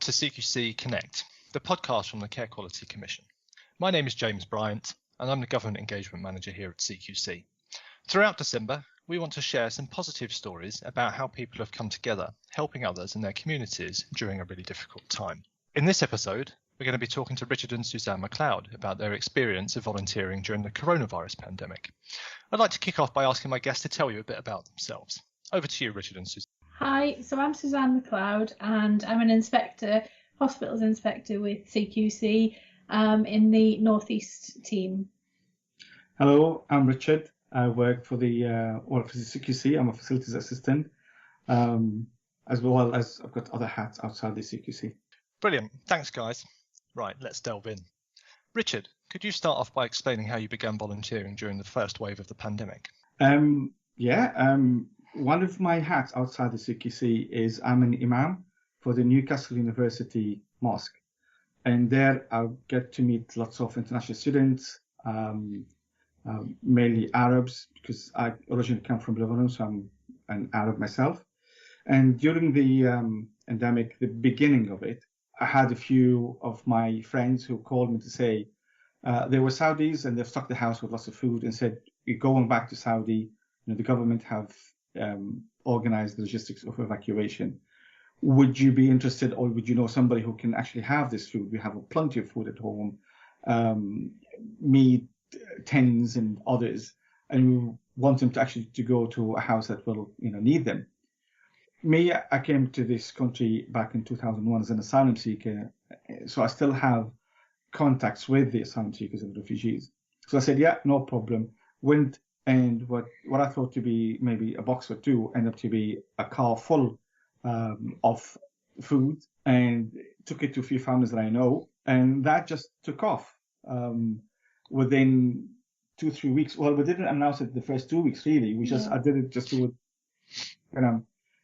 to CQC Connect, the podcast from the Care Quality Commission. My name is James Bryant, and I'm the Government Engagement Manager here at CQC. Throughout December, we want to share some positive stories about how people have come together, helping others in their communities during a really difficult time. In this episode, we're going to be talking to Richard and Suzanne McLeod about their experience of volunteering during the coronavirus pandemic. I'd like to kick off by asking my guests to tell you a bit about themselves. Over to you, Richard and Suzanne. Hi, so I'm Suzanne McLeod and I'm an inspector, hospitals inspector with CQC in the North East team. Hello, I'm Richard. I work for the CQC. I'm a facilities assistant, as well as I've got other hats outside the CQC. Brilliant. Thanks, guys. Right, let's delve in. Richard, could you start off by explaining how you began volunteering during the first wave of the pandemic? One of my hats outside the CQC is I'm an imam for the Newcastle University Mosque. And there I get to meet lots of international students, mainly Arabs, because I originally come from Lebanon, so I'm an Arab myself. And during the pandemic, the beginning of it, I had a few of my friends who called me to say they were Saudis and they've stocked the house with lots of food and said, you're going back to Saudi, the government have organized the logistics of evacuation. Would you be interested, or would you know somebody who can actually have this food? We have plenty of food at home, meat, tins and others, and we want them to actually to go to a house that will need them. Me, I came to this country back in 2001 as an asylum seeker, so I still have contacts with the asylum seekers and refugees. So I said, yeah, no problem. Went, and what I thought to be maybe a box or two ended up to be a car full of food, and took it to a few families that I know, and that just took off. Within 2-3 weeks, well, we didn't announce it the first 2 weeks really. I did it just to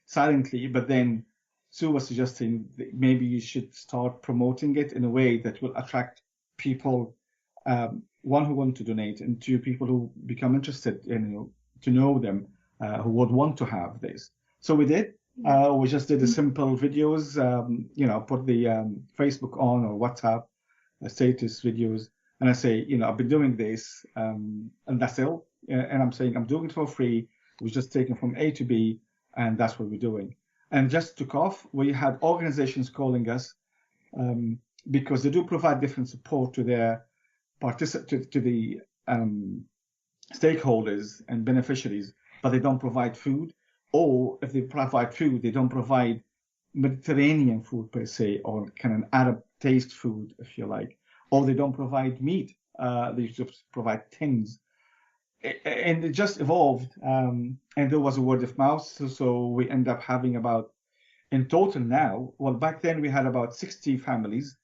silently, but then Sue was suggesting that maybe you should start promoting it in a way that will attract people, one, who want to donate, and two, people who become interested in to know them, who would want to have this. So we did. We just did a simple videos, put the Facebook on or WhatsApp status videos, and I say, I've been doing this, and that's it. And I'm saying I'm doing it for free. We're just taking from A to B, and that's what we're doing. And just took off. We had organizations calling us because they do provide different support to their to the stakeholders and beneficiaries, but they don't provide food. Or if they provide food, they don't provide Mediterranean food per se, or kind of an Arab taste food, if you like. Or they don't provide meat. They just provide tins. And it just evolved. And there was a word of mouth. So we end up having about, in total now, well, back then we had about 60 families.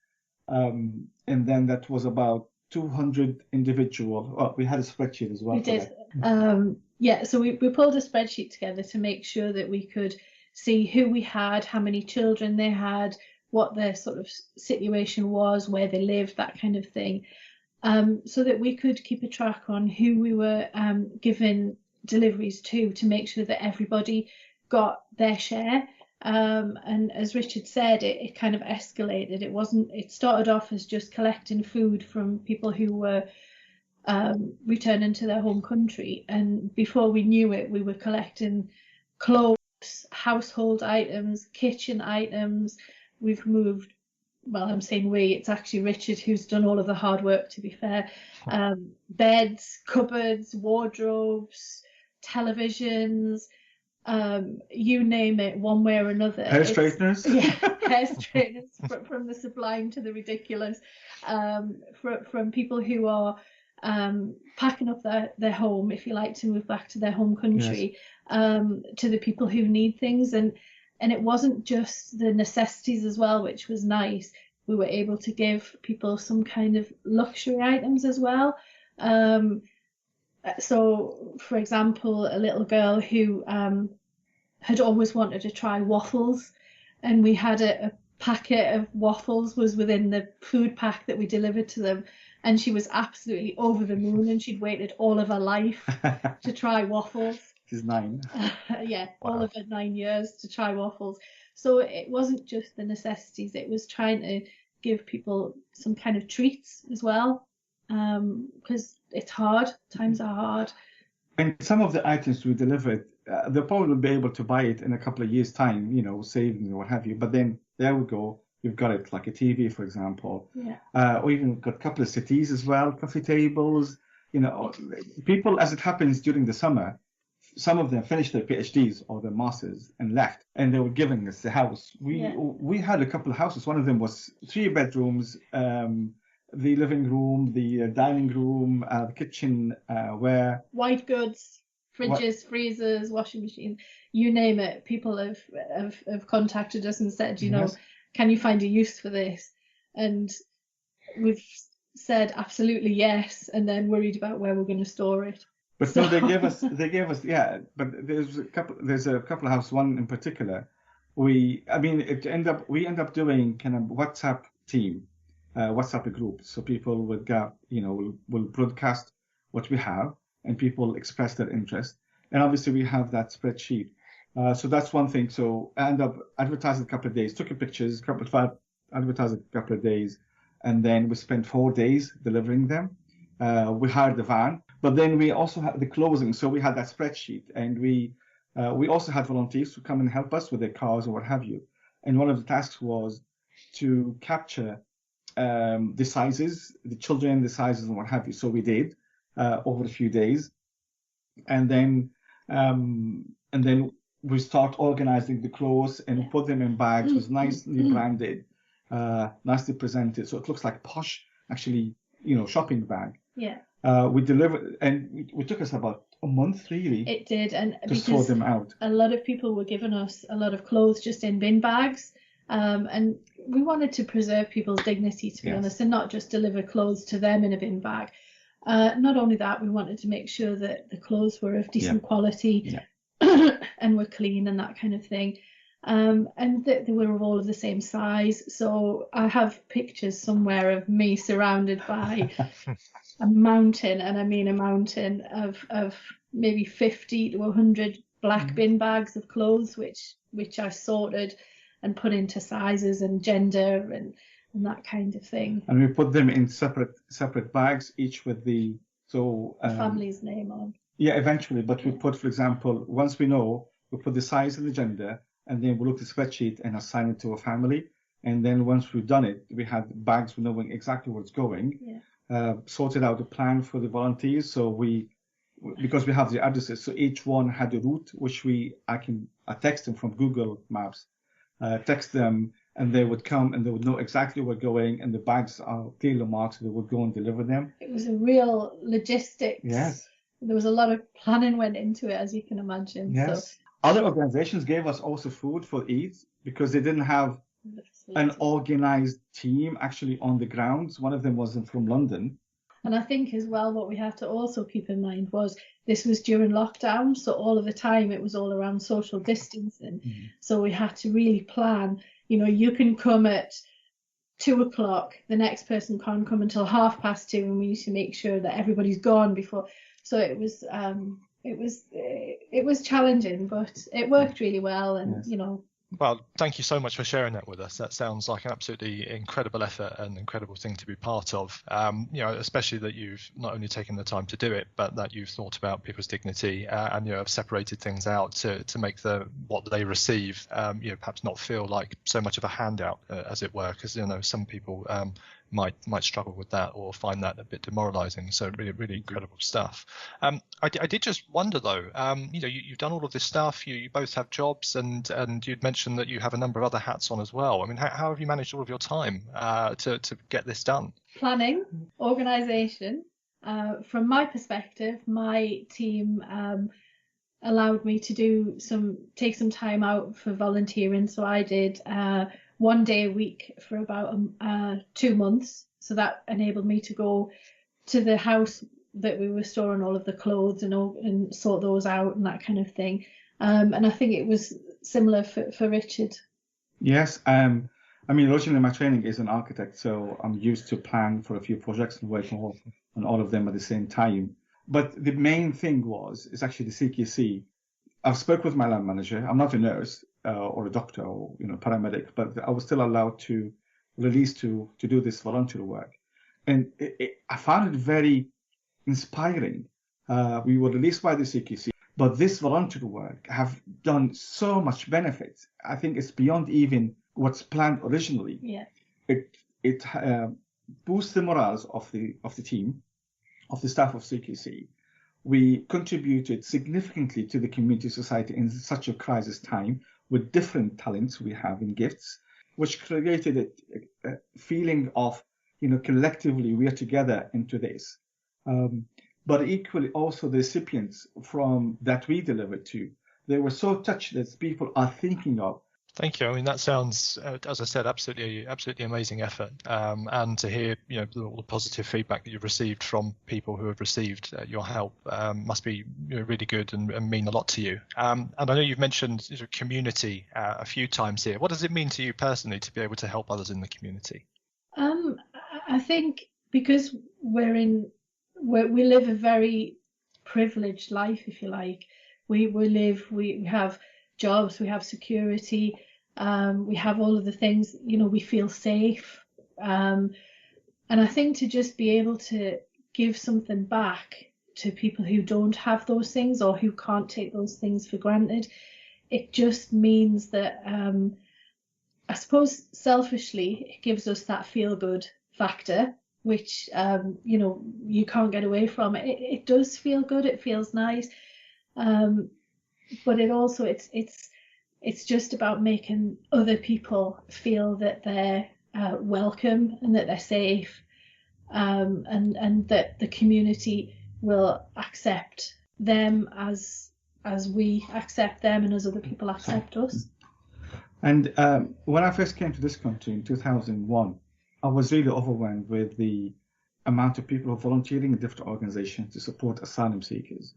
And then that was about 200 individual. Oh, we had a spreadsheet as well. We did. So we pulled a spreadsheet together to make sure that we could see who we had, how many children they had, what their sort of situation was, where they lived, that kind of thing, so that we could keep a track on who we were giving deliveries to make sure that everybody got their share. And as Richard said, it kind of escalated. It started off as just collecting food from people who were returning to their home country, and before we knew it, we were collecting clothes, household items, kitchen items. We've moved, well, I'm saying we, it's actually Richard who's done all of the hard work, to be fair. Beds, cupboards, wardrobes, televisions, you name it, one way or another. Hair straighteners? Hair straighteners, from the sublime to the ridiculous, from people who are packing up their home, if you like, to move back to their home country, to the people who need things. And it wasn't just the necessities as well, which was nice. We were able to give people some kind of luxury items as well. So, for example, a little girl who had always wanted to try waffles, and we had a packet of waffles was within the food pack that we delivered to them. And she was absolutely over the moon, and she'd waited all of her life to try waffles. She's 9. All of her 9 years to try waffles. So it wasn't just the necessities, it was trying to give people some kind of treats as well, because it's hard, times are hard. And some of the items we delivered, they'll probably be able to buy it in a couple of years' time, savings or what have you. But then there we go. You've got it like a TV, for example. Yeah. Or even got a couple of settees as well, coffee tables. People, as it happens during the summer, some of them finished their PhDs or their masters and left, and they were giving us the house. We had a couple of houses. One of them was 3 bedrooms, the living room, the dining room, the kitchen, where white goods, fridges, freezers, washing machines, you name it. People have contacted us and said, Yes. Can you find a use for this? And we've said absolutely yes, and then worried about where we're going to store it. But no, they gave us, yeah. But there's a couple of houses. One in particular, we end up doing kind of WhatsApp team, WhatsApp group. So people would get, will broadcast what we have, and people express their interest. And obviously we have that spreadsheet. So that's one thing. So I end up advertising a couple of days, took pictures, advertised a couple of days, and then we spent 4 days delivering them. We hired the van, but then we also had the closing. So we had that spreadsheet, and we also had volunteers to come and help us with their cars or what have you. And one of the tasks was to capture the sizes, the children, the sizes and what have you. So we did over a few days, and then we start organizing the clothes and put them in bags. It was nicely branded, nicely presented, so it looks like posh, actually, shopping bag. Yeah. We delivered, and it took us about a month, really. It did, and to sort them out. A lot of people were giving us a lot of clothes just in bin bags, and we wanted to preserve people's dignity, to be honest, and not just deliver clothes to them in a bin bag. Not only that, we wanted to make sure that the clothes were of decent quality and were clean and that kind of thing, and that they were all of the same size. So I have pictures somewhere of me surrounded by a mountain, and I mean a mountain of maybe 50 to 100 black bin bags of clothes, which I sorted and put into sizes and gender and that kind of thing. And we put them in separate bags, each with the family's name on. Yeah, eventually. But we put, for example, once we know, we put the size and the gender, and then we look at the spreadsheet and assign it to a family. And then once we've done it, we had bags knowing exactly where it's going. Sorted out a plan for the volunteers. So because we have the addresses, so each one had a route, which I text them from Google Maps, text them, and they would come and they would know exactly where we're going, and the bags are clearly marked, so they would go and deliver them. It was a real logistics. Yes. There was a lot of planning went into it, as you can imagine. Yes. So, other organizations gave us also food for Eid because they didn't have an organized team actually on the grounds. One of them wasn't from London. And I think as well, what we have to also keep in mind was this was during lockdown. So all of the time it was all around social distancing. Mm-hmm. So we had to really plan, you can come at 2:00, the next person can't come until 2:30, and we need to make sure that everybody's gone before. So it was challenging, but it worked really well, and Well, thank you so much for sharing that with us. That sounds like an absolutely incredible effort and incredible thing to be part of. Especially that you've not only taken the time to do it, but that you've thought about people's dignity and have separated things out to make what they receive perhaps not feel like so much of a handout, as it were, because some people might struggle with that or find that a bit demoralizing. So really, really incredible stuff. I did just wonder though, you've done all of this stuff, you both have jobs, and you'd mentioned that you have a number of other hats on as well. I mean, how have you managed all of your time to get this done? Planning, organization. From my perspective, my team allowed me to take some time out for volunteering. So I did 1 day a week for about 2 months. So that enabled me to go to the house that we were storing all of the clothes and sort those out and that kind of thing. And I think it was similar for Richard. Yes. Originally my training is an architect, so I'm used to plan for a few projects and working on all of them at the same time. But the main thing is actually the CQC. I've spoke with my land manager. I'm not a nurse, or a doctor or paramedic, but I was still allowed to release to do this volunteer work, and I found it very inspiring. We were released by the CQC, but this volunteer work have done so much benefit. I think it's beyond even what's planned originally. Yeah. It boosts the morals of the team, of the staff of CQC. We contributed significantly to the community society in such a crisis time with different talents we have and gifts, which created a feeling of, collectively we are together into this. But equally also the recipients from that we delivered to, they were so touched that people are thinking of. Thank you. I mean, that sounds, as I said, absolutely amazing effort. And to hear, all the positive feedback that you've received from people who have received your help must be really good and mean a lot to you. And I know you've mentioned community a few times here. What does it mean to you personally to be able to help others in the community? I think because we live a very privileged life, if you like. We have jobs, we have security, we have all of the things, we feel safe. And I think to just be able to give something back to people who don't have those things or who can't take those things for granted, it just means that, I suppose selfishly, it gives us that feel good factor, which, you can't get away from. It does feel good, it feels nice. But it also, it's just about making other people feel that they're welcome and that they're safe, and that the community will accept them as we accept them and as other people accept us. And when I first came to this country in 2001, I was really overwhelmed with the amount of people volunteering in different organizations to support asylum seekers.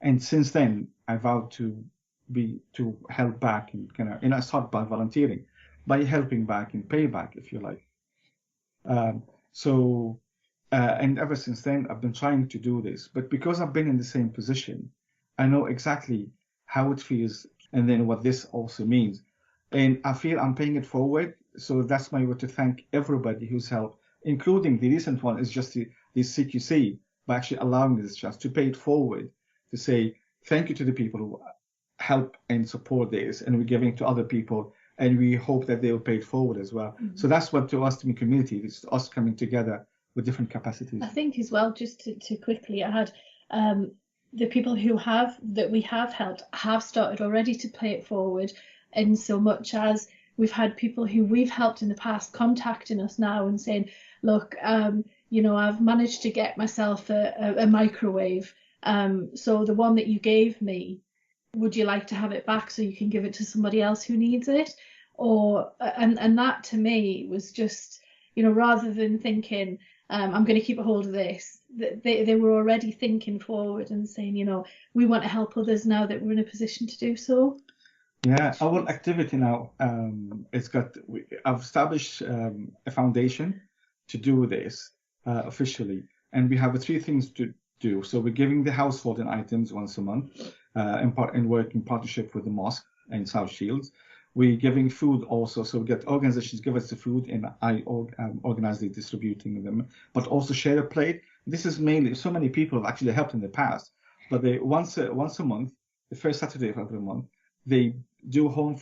And since then, I vowed to help back and I started by volunteering, by helping back and pay back, if you like. And ever since then, I've been trying to do this. But because I've been in the same position, I know exactly how it feels and then what this also means. And I feel I'm paying it forward. So that's my way to thank everybody who's helped, including the recent one is just the CQC, by actually allowing this chance to pay it forward, to say thank you to the people who help and support this, and we're giving to other people, and we hope that they will pay it forward as well. Mm-hmm. So that's what to us, to the community, it's us coming together with different capacities. I think as well, just to quickly add, the people that we have helped have started already to pay it forward, in so much as we've had people who we've helped in the past contacting us now and saying, look, I've managed to get myself a microwave. So the one that you gave me, would you like to have it back so you can give it to somebody else who needs it? Or and that to me was just, rather than thinking, I'm going to keep a hold of this, they were already thinking forward and saying, we want to help others now that we're in a position to do so. Yeah, our activity now, I've established a foundation to do this officially, and we have 3 things to do. So we're giving the household and items once a month, in work in partnership with the mosque and South Shields. We're giving food also, so we get organizations give us the food, and I organize the distributing them, but also share a plate. This is mainly, so many people have actually helped in the past, but they once a month, the first Saturday of every month, they do home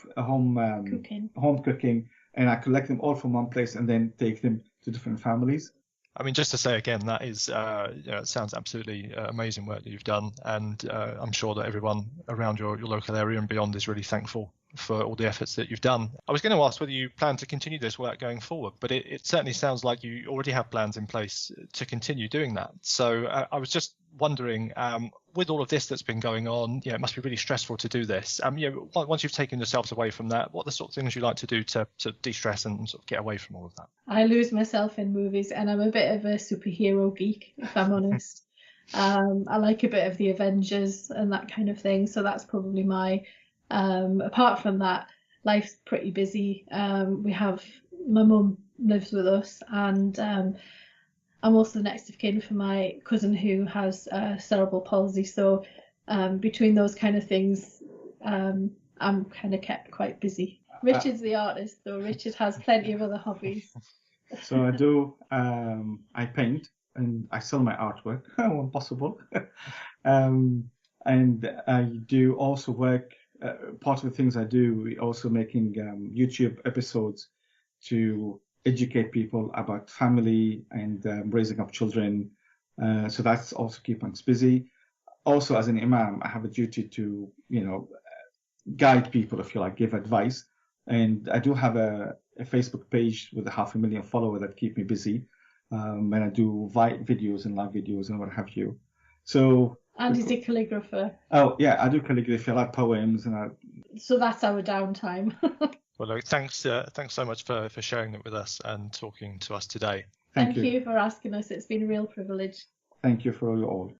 cooking, and I collect them all from one place and then take them to different families. I mean, just to say again, that is, it sounds absolutely amazing work that you've done, and I'm sure that everyone around your local area and beyond is really thankful for all the efforts that you've done. I was going to ask whether you plan to continue this work going forward, but it certainly sounds like you already have plans in place to continue doing that. So I was just wondering, with all of this that's been going on, it must be really stressful to do this. Once you've taken yourselves away from that, what are the sort of things you like to do to de-stress and sort of get away from all of that? I lose myself in movies, and I'm a bit of a superhero geek, if I'm honest. I like a bit of the Avengers and that kind of thing, so that's probably my... apart from that, life's pretty busy. My mum lives with us, and I'm also the next of kin for my cousin who has cerebral palsy. So between those kind of things, I'm kind of kept quite busy. Richard's the artist, though. Richard has plenty of other hobbies. So I do, I paint and I sell my artwork when possible. And I do also work, part of the things I do, also making YouTube episodes to educate people about family and raising up children. So that's also keeping us busy. Also, as an imam, I have a duty to, guide people, if you like, give advice. And I do have a Facebook page with 500,000 followers that keep me busy. And I do videos and live videos and what have you. So. And he's a calligrapher. Oh, yeah, I do calligraphy. I like poems. So that's our downtime. Well, look, thanks so much for sharing it with us and talking to us today. Thank you for asking us. It's been a real privilege. Thank you for all.